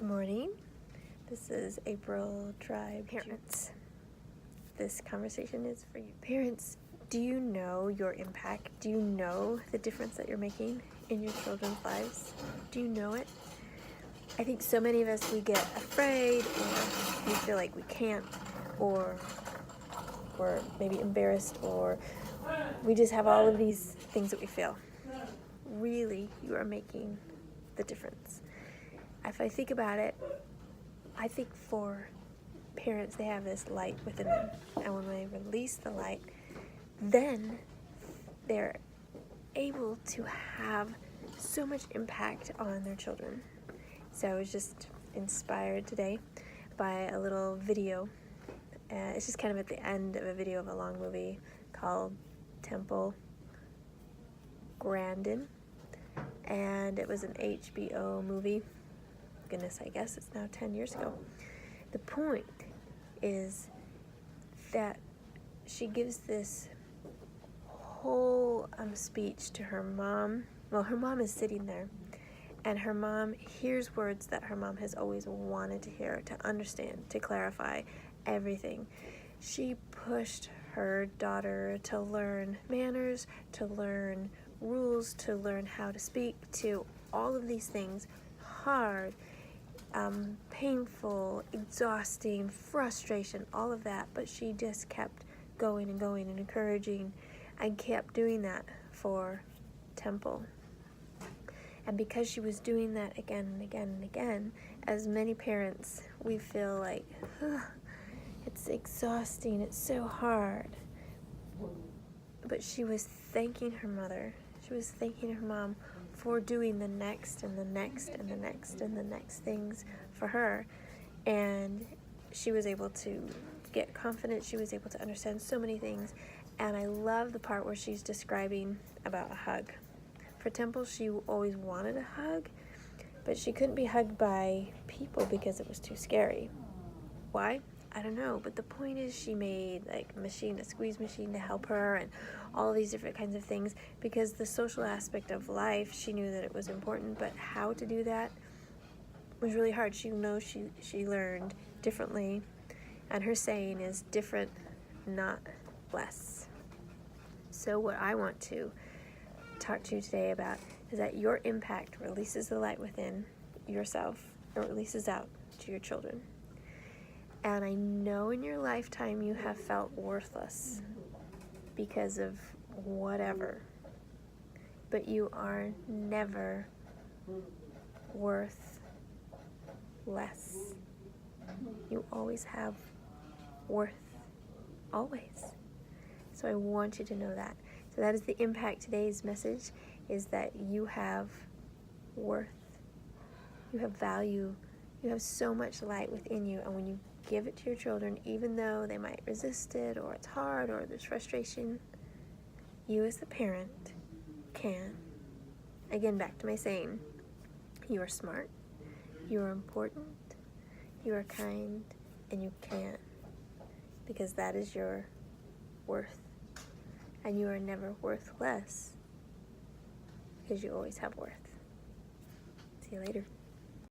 Good morning. This is April Tribe Parents. This conversation is for you. Parents, do you know your impact? Do you know the difference that you're making in your children's lives? Do you know it? I think so many of us, we get afraid, or we feel like we can't, or we're maybe embarrassed, or we just have all of these things that we feel. Really, you are making the difference. If I think about it, I think for parents, they have this light within them. And when they release the light, then they're able to have so much impact on their children. So I was just inspired today by a little video. It's just kind of at the end of a video of a long movie called Temple Grandin. And it was an HBO movie. Goodness, I guess it's now 10 years ago. The point is that she gives this whole speech to her mom. Well, her mom is sitting there, and her mom hears words that her mom has always wanted to hear, to understand, to clarify everything. She pushed her daughter to learn manners, to learn rules, to learn how to speak, to all of these things, hard, painful, exhausting, frustration, all of that, but she just kept going and going and encouraging and kept doing that for Temple. And because she was doing that again and again and again, as many parents, we feel like, it's exhausting, it's so hard. But she was thanking her mother, she was thanking her mom for doing the next and the next and the next and the next things for her. And she was able to get confident, she was able to understand so many things. And I love the part where she's describing about a hug. For Temple, she always wanted a hug, but she couldn't be hugged by people because it was too scary. Why? I don't know, but the point is she made like a squeeze machine to help her and all these different kinds of things, because the social aspect of life, she knew that it was important, but how to do that was really hard. She knows she learned differently, and her saying is different, not less. So what I want to talk to you today about is that your impact releases the light within yourself, or releases out to your children. And I know in your lifetime you have felt worthless because of whatever, but you are never worth less. You always have worth, always. So I want you to know that. So that is the impact. Today's message is that you have worth, you have value, you have so much light within you, and when you give it to your children, even though they might resist it, or it's hard, or there's frustration, you as the parent can. Again, back to my saying, you are smart, you are important, you are kind, and you can, because that is your worth. And you are never worth less, because you always have worth. See you later.